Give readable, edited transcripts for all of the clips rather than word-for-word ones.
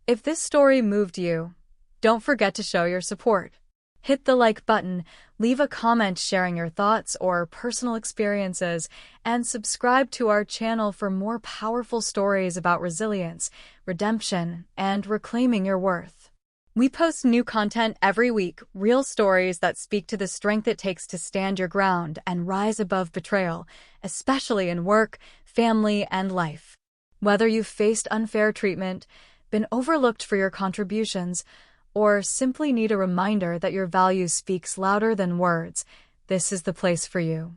If this story moved you, don't forget to show your support. Hit the like button, leave a comment sharing your thoughts or personal experiences, and subscribe to our channel for more powerful stories about resilience, redemption, and reclaiming your worth. We post new content every week, real stories that speak to the strength it takes to stand your ground and rise above betrayal, especially in work, family, and life. Whether you've faced unfair treatment, been overlooked for your contributions, or simply need a reminder that your value speaks louder than words, this is the place for you.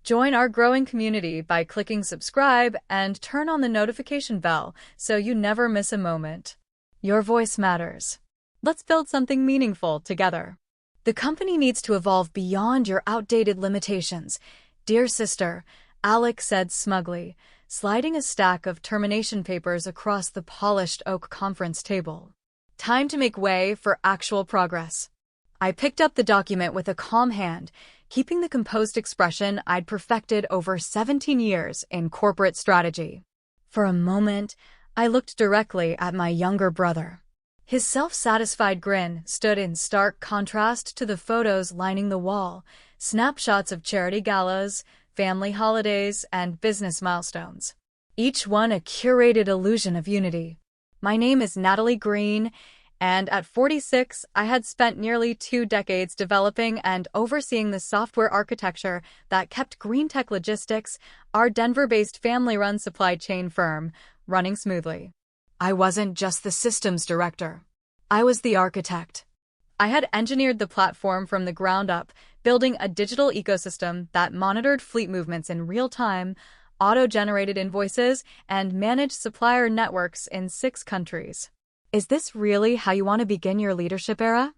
Join our growing community by clicking subscribe and turn on the notification bell so you never miss a moment. Your voice matters. Let's build something meaningful together. The company needs to evolve beyond your outdated limitations. Dear sister, Alec said smugly, sliding a stack of termination papers across the polished oak conference table. Time to make way for actual progress. I picked up the document with a calm hand, keeping the composed expression I'd perfected over 17 years in corporate strategy. For a moment, I looked directly at my younger brother. His self-satisfied grin stood in stark contrast to the photos lining the wall, snapshots of charity galas, family holidays, and business milestones. Each one a curated illusion of unity. My name is Natalie Greene, and at 46, I had spent nearly 2 decades developing and overseeing the software architecture that kept Green Tech Logistics, our Denver-based family-run supply chain firm, running smoothly. I wasn't just the systems director. I was the architect. I had engineered the platform from the ground up, building a digital ecosystem that monitored fleet movements in real time, auto-generated invoices, and managed supplier networks in 6 countries. Is this really how you want to begin your leadership era?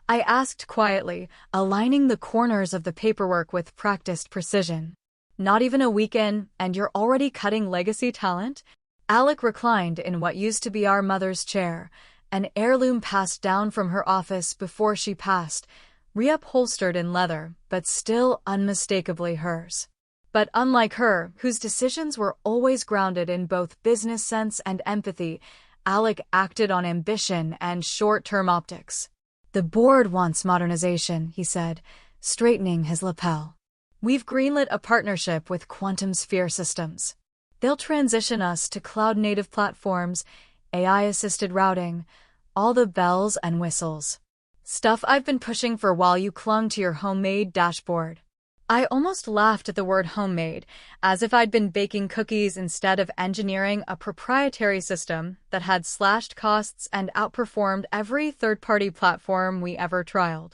I asked quietly, aligning the corners of the paperwork with practiced precision. Not even a week in, and you're already cutting legacy talent? Alec reclined in what used to be our mother's chair, an heirloom passed down from her office before she passed, reupholstered in leather, but still unmistakably hers. But unlike her, whose decisions were always grounded in both business sense and empathy, Alec acted on ambition and short-term optics. The board wants modernization, he said, straightening his lapel. We've greenlit a partnership with Quantum Sphere Systems. They'll transition us to cloud-native platforms, AI-assisted routing, all the bells and whistles. Stuff I've been pushing for while you clung to your homemade dashboard. I almost laughed at the word homemade, as if I'd been baking cookies instead of engineering a proprietary system that had slashed costs and outperformed every third-party platform we ever trialed.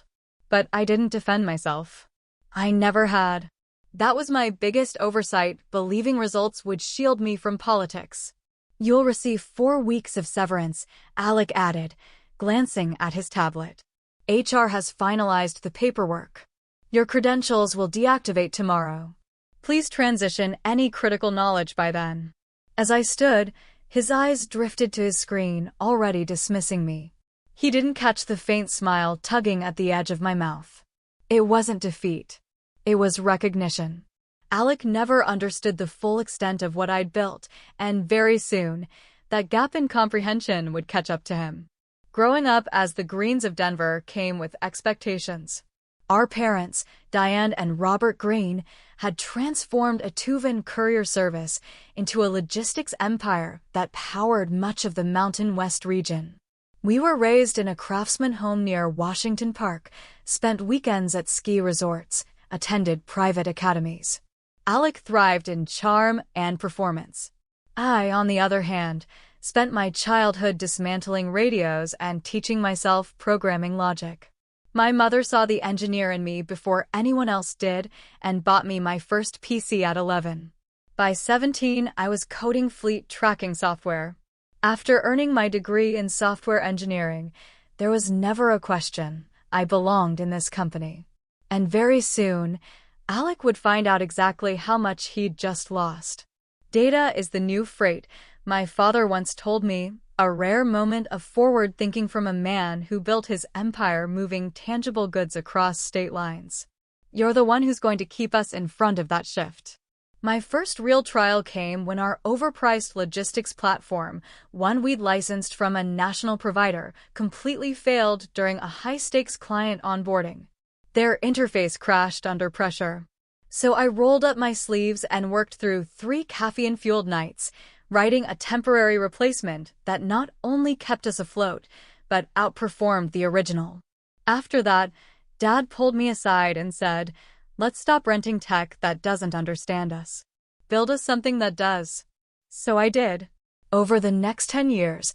But I didn't defend myself. I never had. That was my biggest oversight, believing results would shield me from politics. You'll receive 4 weeks of severance, Alec added, glancing at his tablet. HR has finalized the paperwork. Your credentials will deactivate tomorrow. Please transition any critical knowledge by then. As I stood, his eyes drifted to his screen, already dismissing me. He didn't catch the faint smile tugging at the edge of my mouth. It wasn't defeat. It was recognition. Alec never understood the full extent of what I'd built, and very soon, that gap in comprehension would catch up to him. Growing up as the Greens of Denver came with expectations. Our parents, Diane and Robert Greene, had transformed a Tuvan courier service into a logistics empire that powered much of the Mountain West region. We were raised in a craftsman home near Washington Park, spent weekends at ski resorts, attended private academies. Alec thrived in charm and performance. I, on the other hand, spent my childhood dismantling radios and teaching myself programming logic. My mother saw the engineer in me before anyone else did and bought me my first PC at 11. By 17, I was coding fleet tracking software. After earning my degree in software engineering, there was never a question. I belonged in this company. And very soon, Alec would find out exactly how much he'd just lost. Data is the new freight, my father once told me, a rare moment of forward thinking from a man who built his empire moving tangible goods across state lines. You're the one who's going to keep us in front of that shift. My first real trial came when our overpriced logistics platform, one we'd licensed from a national provider, completely failed during a high-stakes client onboarding. Their interface crashed under pressure. So I rolled up my sleeves and worked through 3 caffeine-fueled nights, writing a temporary replacement that not only kept us afloat, but outperformed the original. After that, Dad pulled me aside and said, "Let's stop renting tech that doesn't understand us. Build us something that does." So I did. Over the next 10 years,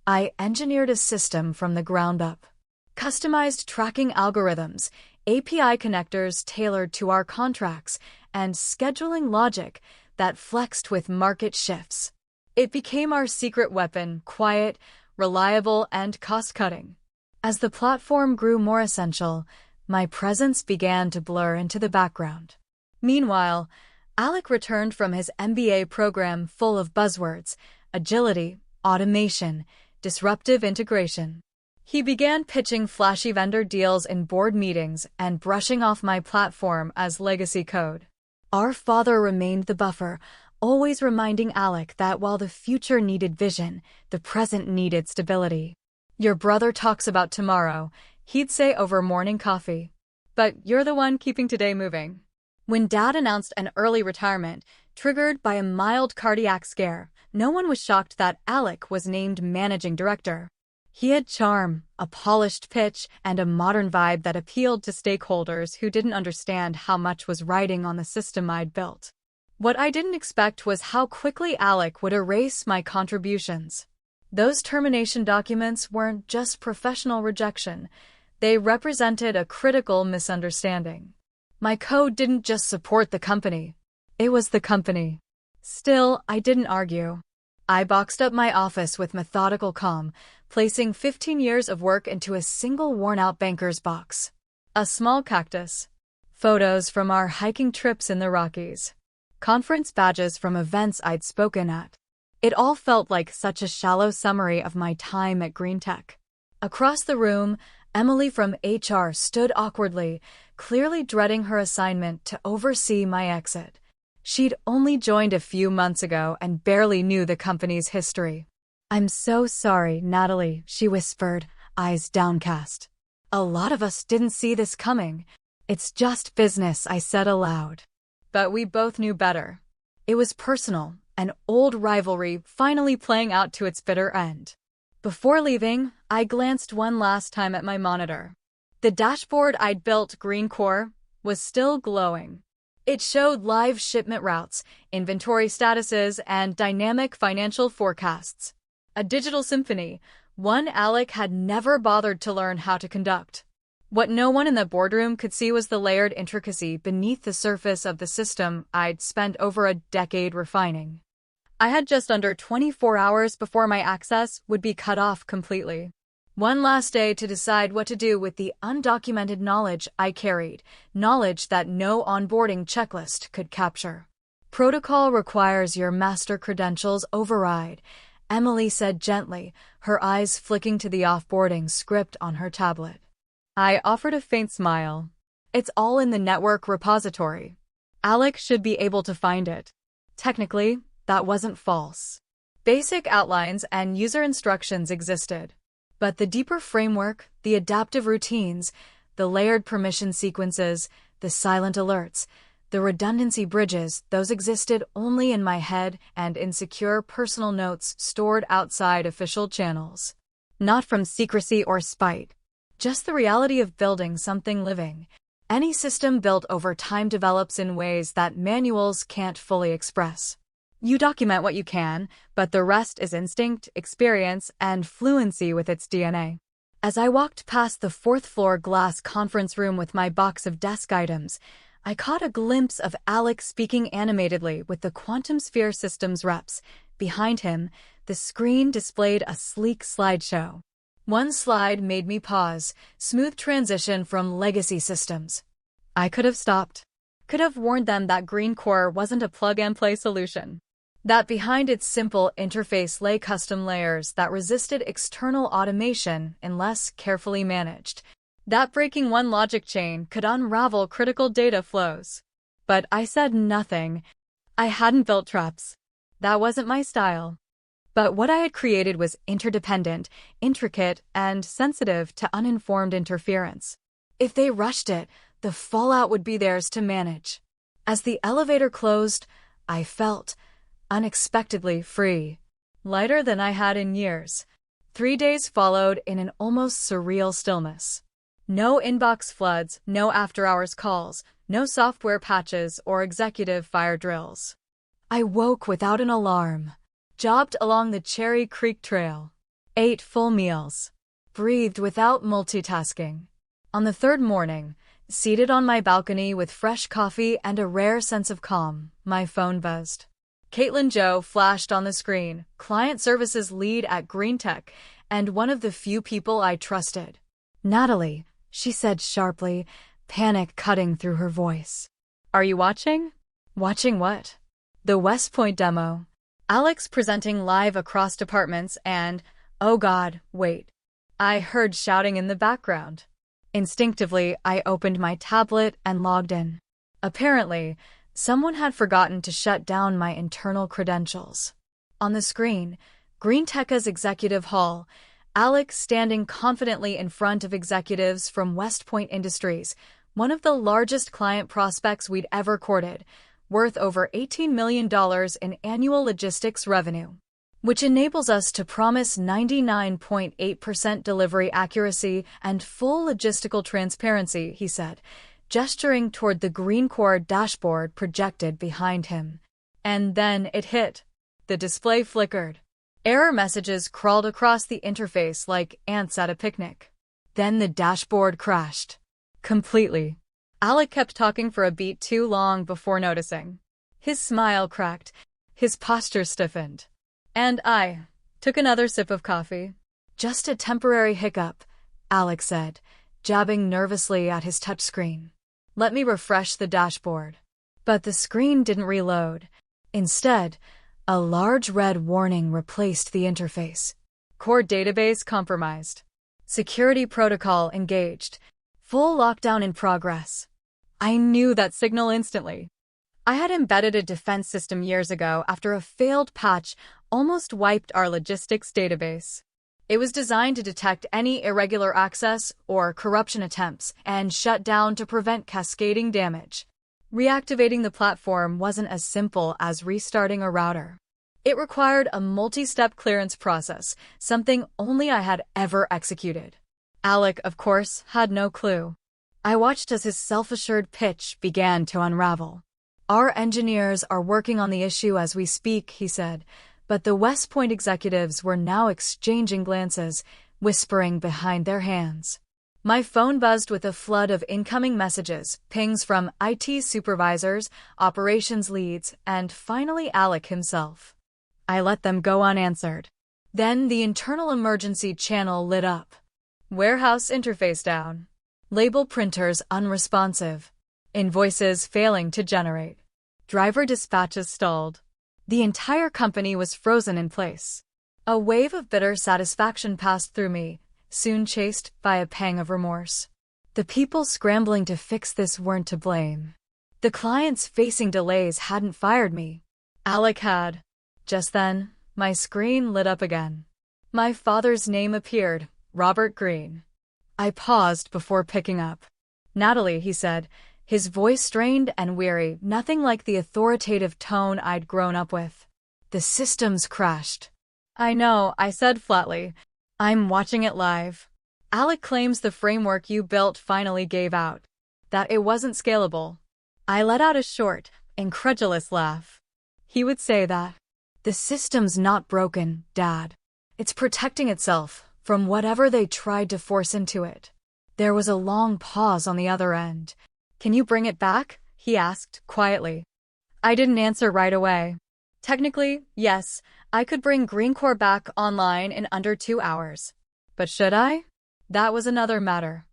I engineered a system from the ground up. Customized tracking algorithms, API connectors tailored to our contracts, and scheduling logic that flexed with market shifts. It became our secret weapon, quiet, reliable, and cost-cutting. As the platform grew more essential, my presence began to blur into the background. Meanwhile, Alec returned from his MBA program full of buzzwords: agility, automation, disruptive integration. He began pitching flashy vendor deals in board meetings and brushing off my platform as legacy code. Our father remained the buffer, always reminding Alec that while the future needed vision, the present needed stability. "Your brother talks about tomorrow," he'd say over morning coffee. "But you're the one keeping today moving." When Dad announced an early retirement, triggered by a mild cardiac scare, no one was shocked that Alec was named managing director. He had charm, a polished pitch, and a modern vibe that appealed to stakeholders who didn't understand how much was riding on the system I'd built. What I didn't expect was how quickly Alec would erase my contributions. Those termination documents weren't just professional rejection. They represented a critical misunderstanding. My code didn't just support the company. It was the company. Still, I didn't argue. I boxed up my office with methodical calm, placing 15 years of work into a single worn-out banker's box. A small cactus. Photos from our hiking trips in the Rockies. Conference badges from events I'd spoken at. It all felt like such a shallow summary of my time at Green Tech. Across the room, Emily from HR stood awkwardly, clearly dreading her assignment to oversee my exit. She'd only joined a few months ago and barely knew the company's history. "I'm so sorry, Natalie," she whispered, eyes downcast. "A lot of us didn't see this coming." "It's just business," I said aloud. But we both knew better. It was personal, an old rivalry finally playing out to its bitter end. Before leaving, I glanced one last time at my monitor. The dashboard I'd built, Green Core, was still glowing. It showed live shipment routes, inventory statuses, and dynamic financial forecasts. A digital symphony, one Alec had never bothered to learn how to conduct. What no one in the boardroom could see was the layered intricacy beneath the surface of the system I'd spent over a decade refining. I had just under 24 hours before my access would be cut off completely. One last day to decide what to do with the undocumented knowledge I carried, knowledge that no onboarding checklist could capture. "Protocol requires your master credentials override," Emily said gently, her eyes flicking to the offboarding script on her tablet. I offered a faint smile. "It's all in the network repository. Alec should be able to find it." Technically, that wasn't false. Basic outlines and user instructions existed. But the deeper framework, the adaptive routines, the layered permission sequences, the silent alerts, the redundancy bridges, those existed only in my head and in secure personal notes stored outside official channels. Not from secrecy or spite, just the reality of building something living. Any system built over time develops in ways that manuals can't fully express. You document what you can, but the rest is instinct, experience, and fluency with its DNA. As I walked past the fourth-floor glass conference room with my box of desk items, I caught a glimpse of Alec speaking animatedly with the Quantum Sphere Systems reps. Behind him, the screen displayed a sleek slideshow. One slide made me pause, smooth transition from legacy systems. I could have stopped. Could have warned them that Green Core wasn't a plug-and-play solution. That behind its simple interface lay custom layers that resisted external automation unless carefully managed. That breaking one logic chain could unravel critical data flows. But I said nothing. I hadn't built traps. That wasn't my style. But what I had created was interdependent, intricate, and sensitive to uninformed interference. If they rushed it, the fallout would be theirs to manage. As the elevator closed, I felt unexpectedly free, lighter than I had in years. 3 days followed in an almost surreal stillness. No inbox floods, no after-hours calls, no software patches or executive fire drills. I woke without an alarm, jogged along the Cherry Creek Trail, ate full meals, breathed without multitasking. On the third morning, seated on my balcony with fresh coffee and a rare sense of calm, my phone buzzed. Caitlin Joe flashed on the screen, client services lead at Green Tech, and one of the few people I trusted. "Natalie," she said sharply, panic cutting through her voice. "Are you watching?" "Watching what?" "The West Point demo. Alec's presenting live across departments and, oh God, wait." I heard shouting in the background. Instinctively, I opened my tablet and logged in. Apparently, someone had forgotten to shut down my internal credentials. On the screen, Green Tech's executive hall, Alec standing confidently in front of executives from West Point Industries, one of the largest client prospects we'd ever courted, worth over $18 million in annual logistics revenue, which enables us to promise 99.8% delivery accuracy and full logistical transparency, he said, gesturing toward the green core dashboard projected behind him. And then it hit. The display flickered. Error messages crawled across the interface like ants at a picnic. Then the dashboard crashed. Completely. Alec kept talking for a beat too long before noticing. His smile cracked. His posture stiffened. And I took another sip of coffee. "Just a temporary hiccup," Alec said, jabbing nervously at his touchscreen. "Let me refresh the dashboard." But the screen didn't reload. Instead, a large red warning replaced the interface. "Core database compromised. Security protocol engaged. Full lockdown in progress." I knew that signal instantly. I had embedded a defense system years ago after a failed patch almost wiped our logistics database. It was designed to detect any irregular access or corruption attempts and shut down to prevent cascading damage. Reactivating the platform wasn't as simple as restarting a router. It required a multi-step clearance process, something only I had ever executed. Alec, of course, had no clue. I watched as his self-assured pitch began to unravel. "Our engineers are working on the issue as we speak," he said, but the West Point executives were now exchanging glances, whispering behind their hands. My phone buzzed with a flood of incoming messages, pings from IT supervisors, operations leads, and finally Alec himself. I let them go unanswered. Then the internal emergency channel lit up. "Warehouse interface down. Label printers unresponsive. Invoices failing to generate. Driver dispatches stalled." The entire company was frozen in place. A wave of bitter satisfaction passed through me, soon chased by a pang of remorse. The people scrambling to fix this weren't to blame. The clients facing delays hadn't fired me. Alec had. Just then, my screen lit up again. My father's name appeared, Robert Greene. I paused before picking up. "Natalie," he said, his voice strained and weary, nothing like the authoritative tone I'd grown up with. "The systems crashed." "I know," I said flatly. "I'm watching it live." "Alec claims the framework you built finally gave out. That it wasn't scalable." I let out a short, incredulous laugh. He would say that. "The system's not broken, Dad. It's protecting itself from whatever they tried to force into it." There was a long pause on the other end. "Can you bring it back?" he asked, quietly. I didn't answer right away. Technically, yes, I could bring Green Core back online in under 2 hours. But should I? That was another matter.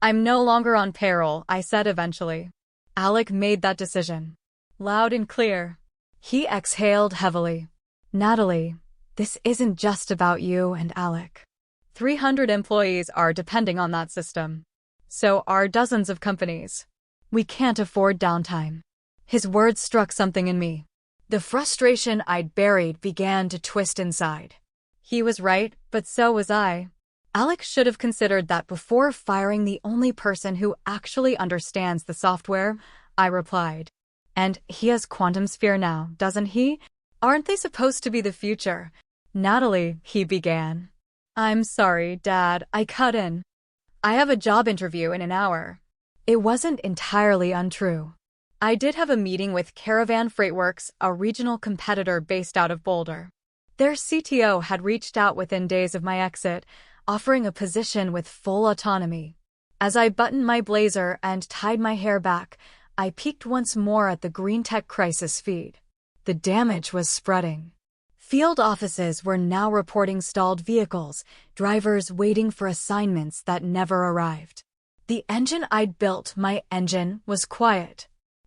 "I'm no longer on payroll," I said eventually. Alec made that decision. Loud and clear. He exhaled heavily. "Natalie, this isn't just about you and Alec. 300 employees are depending on that system. So are dozens of companies. We can't afford downtime." His words struck something in me. The frustration I'd buried began to twist inside. He was right, but so was I. Alec should have considered that before firing the only person who actually understands the software, I replied. And he has quantum sphere now, doesn't he? Aren't they supposed to be the future? Natalie, he began. I'm sorry, Dad, I cut in. I have a job interview in an hour. It wasn't entirely untrue. I did have a meeting with Caravan Freightworks, a regional competitor based out of Boulder. Their CTO had reached out within days of my exit, offering a position with full autonomy. As I buttoned my blazer and tied my hair back, I peeked once more at the Green Tech crisis feed. The damage was spreading. Field offices were now reporting stalled vehicles, drivers waiting for assignments that never arrived. The engine I'd built, my engine, was quiet.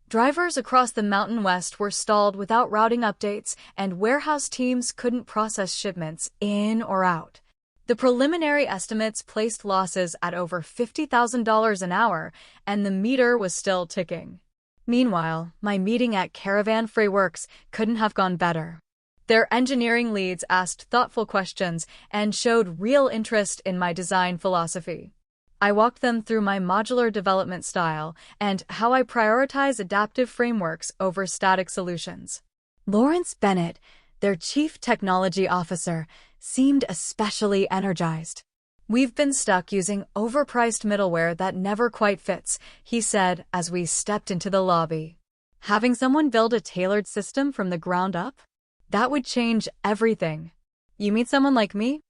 Drivers across the Mountain West were stalled without routing updates, and warehouse teams couldn't process shipments in or out. The preliminary estimates placed losses at over $50,000 an hour, and the meter was still ticking. Meanwhile, my meeting at Caravan Freightworks couldn't have gone better. Their engineering leads asked thoughtful questions and showed real interest in my design philosophy. I walked them through my modular development style and how I prioritize adaptive frameworks over static solutions. Lawrence Bennett, their chief technology officer, seemed especially energized. We've been stuck using overpriced middleware that never quite fits, he said as we stepped into the lobby. Having someone build a tailored system from the ground up? That would change everything. You mean someone like me?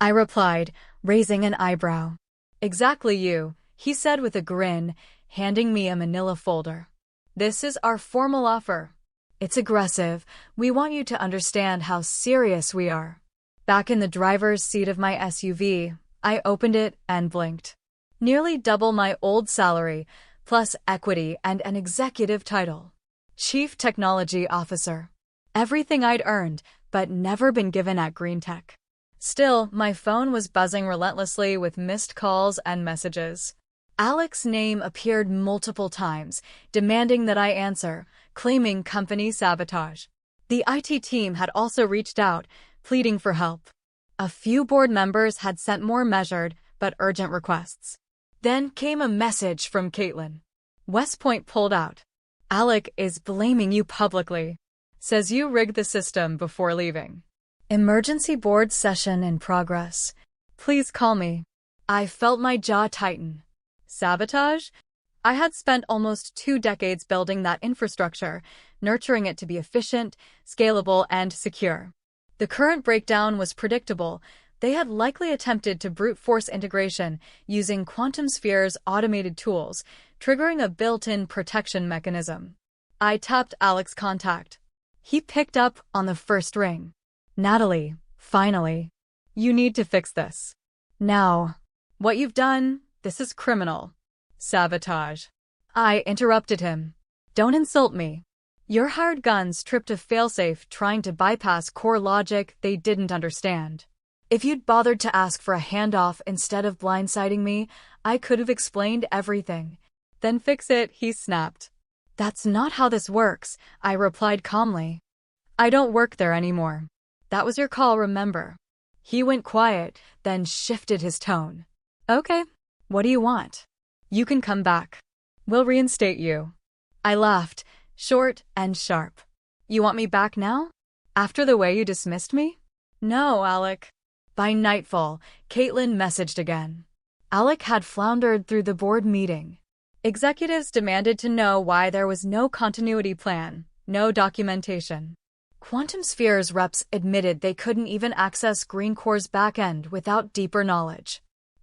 I replied, raising an eyebrow. Exactly you, he said with a grin, handing me a manila folder. This is our formal offer. It's aggressive. We want you to understand how serious we are. Back in the driver's seat of my SUV, I opened it and blinked. Nearly double my old salary, plus equity and an executive title. Chief Technology Officer. Everything I'd earned, but never been given at Green Tech. Still, my phone was buzzing relentlessly with missed calls and messages. Alec's name appeared multiple times, demanding that I answer, claiming company sabotage. The IT team had also reached out, pleading for help. A few board members had sent more measured but urgent requests. Then came a message from Caitlin. West Point pulled out. Alec is blaming you publicly. Says you rigged the system before leaving. Emergency board session in progress. Please call me. I felt my jaw tighten. Sabotage? I had spent almost 2 decades building that infrastructure, nurturing it to be efficient, scalable, and secure. The current breakdown was predictable. They had likely attempted to brute force integration using quantum sphere's automated tools, triggering a built-in protection mechanism. I tapped Alec's contact. He picked up on the first ring. Natalie, finally. You need to fix this. Now. What you've done, this is criminal. Sabotage. I interrupted him. Don't insult me. Your hired guns tripped a failsafe trying to bypass core logic they didn't understand. If you'd bothered to ask for a handoff instead of blindsiding me, I could have explained everything. Then fix it, he snapped. That's not how this works, I replied calmly. I don't work there anymore. That was your call, remember? He went quiet, then shifted his tone. Okay, what do you want? You can come back. We'll reinstate you. I laughed, short and sharp. You want me back now? After the way you dismissed me? No, Alec. By nightfall, Caitlin messaged again. Alec had floundered through the board meeting. Executives demanded to know why there was no continuity plan, no documentation. Quantum Sphere's reps admitted they couldn't even access Green Core's backend without deeper knowledge.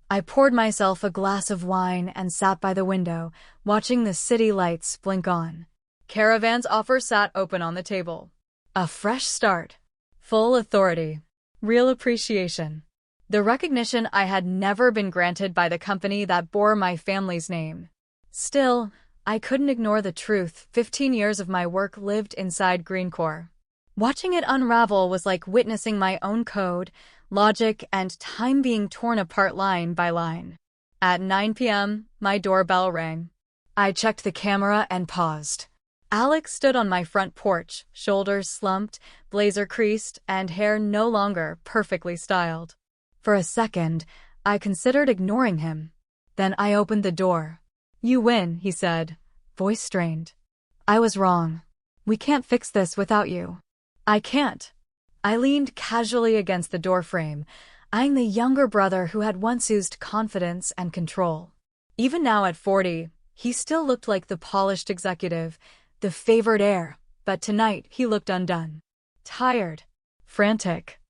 I poured myself a glass of wine and sat by the window, watching the city lights blink on. Caravan's offer sat open on the table. A fresh start. Full authority. Real appreciation. The recognition I had never been granted by the company that bore my family's name. Still, I couldn't ignore the truth. 15 years of my work lived inside Green Core. Watching it unravel was like witnessing my own code, logic, and time being torn apart line by line. At 9 p.m., my doorbell rang. I checked the camera and paused. Alec stood on my front porch, shoulders slumped, blazer creased, and hair no longer perfectly styled. For a second, I considered ignoring him. Then I opened the door. "You win," he said, voice strained. "I was wrong. We can't fix this without you." "I can't." I leaned casually against the doorframe, eyeing the younger brother who had once oozed confidence and control. Even now at 40, he still looked like the polished executive, the favored heir, but tonight he looked undone. Tired. Frantic.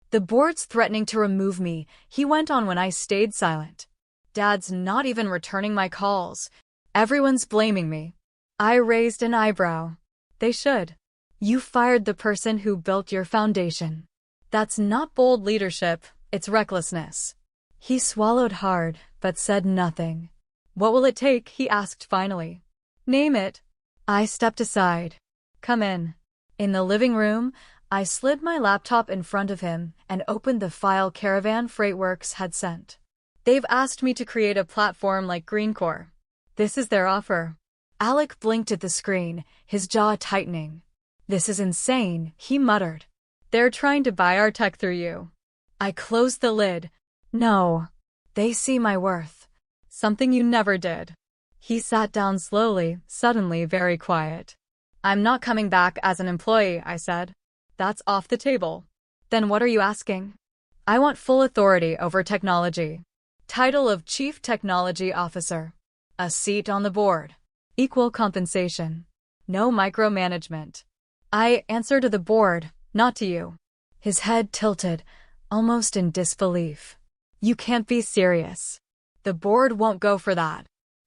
"The board's threatening to remove me," he went on when I stayed silent. "Dad's not even returning my calls. Everyone's blaming me." I raised an eyebrow. "They should. You fired the person who built your foundation. That's not bold leadership, it's recklessness." He swallowed hard, but said nothing. "What will it take?" he asked finally. "Name it." I stepped aside. "Come in." In the living room, I slid my laptop in front of him and opened the file Caravan Freightworks had sent. "They've asked me to create a platform like Greencore. This is their offer." Alec blinked at the screen, his jaw tightening. "This is insane," he muttered. "They're trying to buy our tech through you." I closed the lid. "No. They see my worth." "Something you never did." He sat down slowly, suddenly very quiet. "I'm not coming back as an employee," I said. "That's off the table." "Then what are you asking?" "I want full authority over technology. Title of Chief Technology Officer. A seat on the board. Equal compensation. No micromanagement." "I answer to the board, not to you." His head tilted, almost in disbelief. "You can't be serious. The board won't go for that."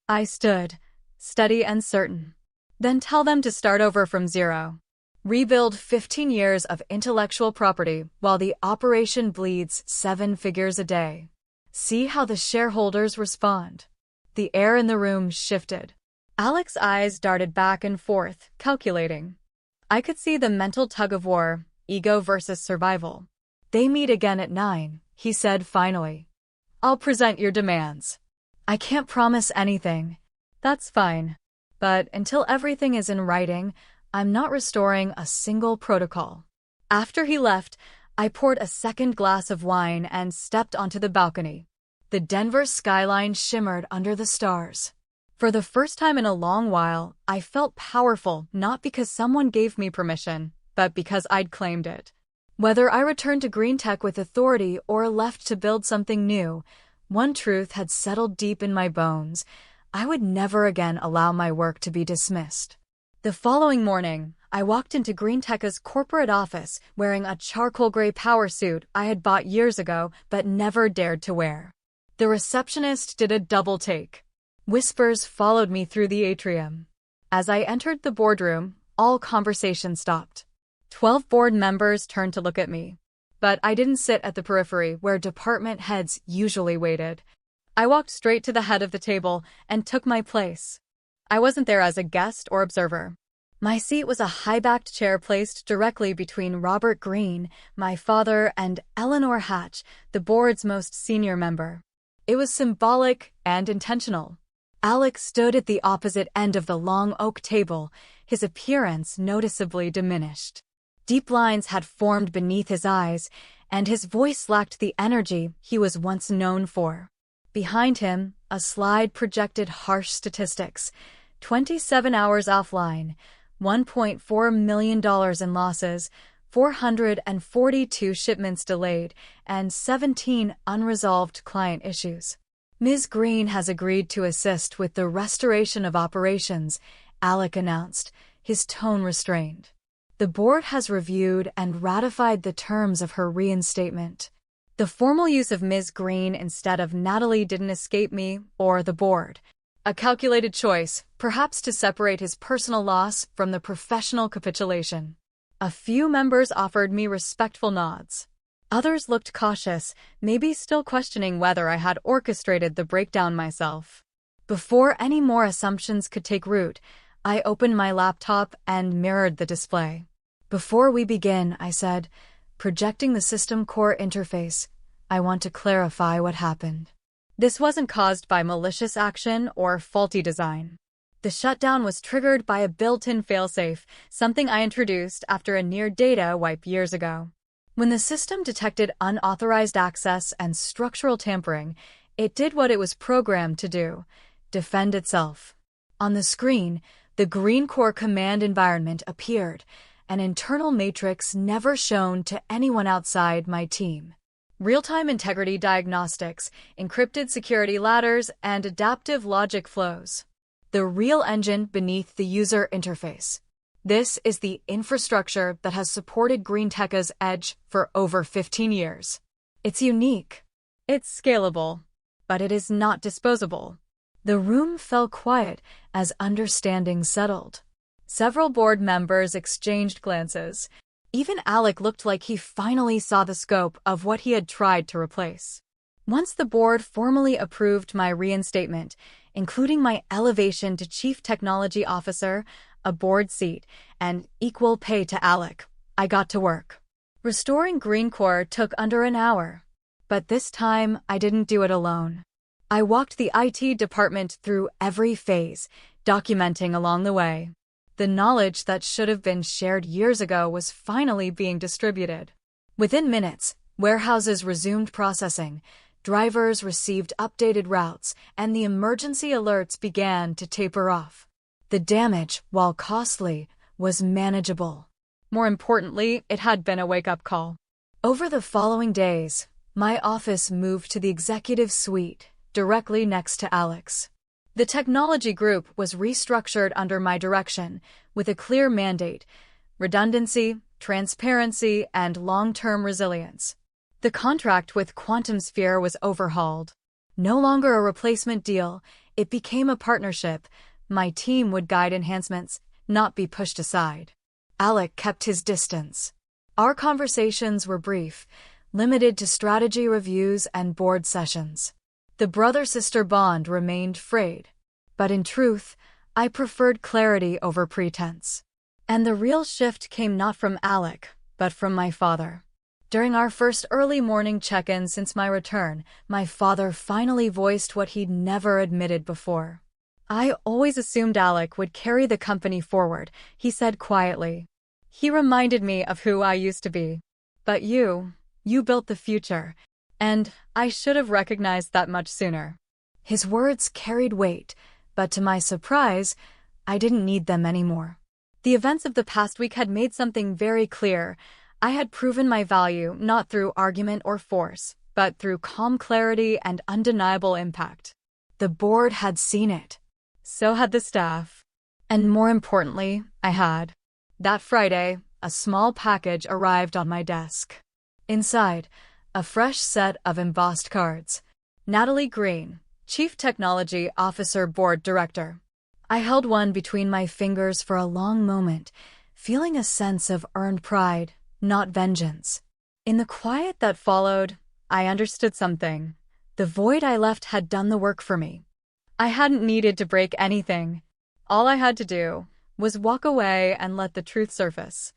I stood, steady and certain. "Then tell them to start over from zero. Rebuild 15 years of intellectual property while the operation bleeds 7 figures a day. See how the shareholders respond." The air in the room shifted. Alec's eyes darted back and forth, calculating. I could see the mental tug-of-war, ego versus survival. "They meet again at 9, he said finally. "I'll present your demands." "I can't promise anything." "That's fine. But until everything is in writing, I'm not restoring a single protocol." After he left, I poured a second glass of wine and stepped onto the balcony. The Denver skyline shimmered under the stars. For the first time in a long while, I felt powerful, not because someone gave me permission, but because I'd claimed it. Whether I returned to Green Tech with authority or left to build something new, one truth had settled deep in my bones. I would never again allow my work to be dismissed. The following morning, I walked into Green Tech's corporate office wearing a charcoal gray power suit I had bought years ago but never dared to wear. The receptionist did a double take. Whispers followed me through the atrium. As I entered the boardroom, all conversation stopped. 12 board members turned to look at me. But I didn't sit at the periphery where department heads usually waited. I walked straight to the head of the table and took my place. I wasn't there as a guest or observer. My seat was a high-backed chair placed directly between Robert Greene, my father, and Eleanor Hatch, the board's most senior member. It was symbolic and intentional. Alec stood at the opposite end of the long oak table, his appearance noticeably diminished. Deep lines had formed beneath his eyes, and his voice lacked the energy he was once known for. Behind him, a slide projected harsh statistics: 27 hours offline, $1.4 million in losses, 442 shipments delayed, and 17 unresolved client issues. "Ms. Greene has agreed to assist with the restoration of operations," Alec announced, his tone restrained. "The board has reviewed and ratified the terms of her reinstatement." The formal use of Ms. Greene instead of Natalie didn't escape me or the board. A calculated choice, perhaps to separate his personal loss from the professional capitulation. A few members offered me respectful nods. Others looked cautious, maybe still questioning whether I had orchestrated the breakdown myself. Before any more assumptions could take root, I opened my laptop and mirrored the display. "Before we begin," I said, projecting the system core interface, "I want to clarify what happened. This wasn't caused by malicious action or faulty design. The shutdown was triggered by a built-in failsafe, something I introduced after a near data wipe years ago. When the system detected unauthorized access and structural tampering, it did what it was programmed to do: defend itself. On the screen, the Green Core command environment appeared, an internal matrix never shown to anyone outside my team. Real-time integrity diagnostics, encrypted security ladders, and adaptive logic flows. The real engine beneath the user interface. This is the infrastructure that has supported GreenTech's Edge for over 15 years. It's unique. It's scalable. But it is not disposable. The room fell quiet as understanding settled. Several board members exchanged glances. Even Alec looked like he finally saw the scope of what he had tried to replace. Once the board formally approved my reinstatement, including my elevation to Chief Technology Officer, a board seat, and equal pay to Alec, I got to work. Restoring Green Core took under an hour. But this time, I didn't do it alone. I walked the IT department through every phase, documenting along the way. The knowledge that should have been shared years ago was finally being distributed. Within minutes, warehouses resumed processing, drivers received updated routes, and the emergency alerts began to taper off. The damage, while costly, was manageable. More importantly, it had been a wake-up call. Over the following days, my office moved to the executive suite, directly next to Alec's. The technology group was restructured under my direction, with a clear mandate: redundancy, transparency, and long-term resilience. The contract with Quantum Sphere was overhauled. No longer a replacement deal, it became a partnership. My team would guide enhancements, not be pushed aside. Alec kept his distance. Our conversations were brief, limited to strategy reviews and board sessions. The brother-sister bond remained frayed. But in truth, I preferred clarity over pretense. And the real shift came not from Alec, but from my father. During our first early morning check-in since my return, my father finally voiced what he'd never admitted before. "I always assumed Alec would carry the company forward," he said quietly. "He reminded me of who I used to be. But you built the future, and I should have recognized that much sooner." His words carried weight, but to my surprise, I didn't need them anymore. The events of the past week had made something very clear. I had proven my value not through argument or force, but through calm clarity and undeniable impact. The board had seen it. So had the staff. And more importantly, I had. That Friday, a small package arrived on my desk. Inside, a fresh set of embossed cards. Natalie Greene, Chief Technology Officer Board Director. I held one between my fingers for a long moment, feeling a sense of earned pride, not vengeance. In the quiet that followed, I understood something. The void I left had done the work for me. I hadn't needed to break anything. All I had to do was walk away and let the truth surface.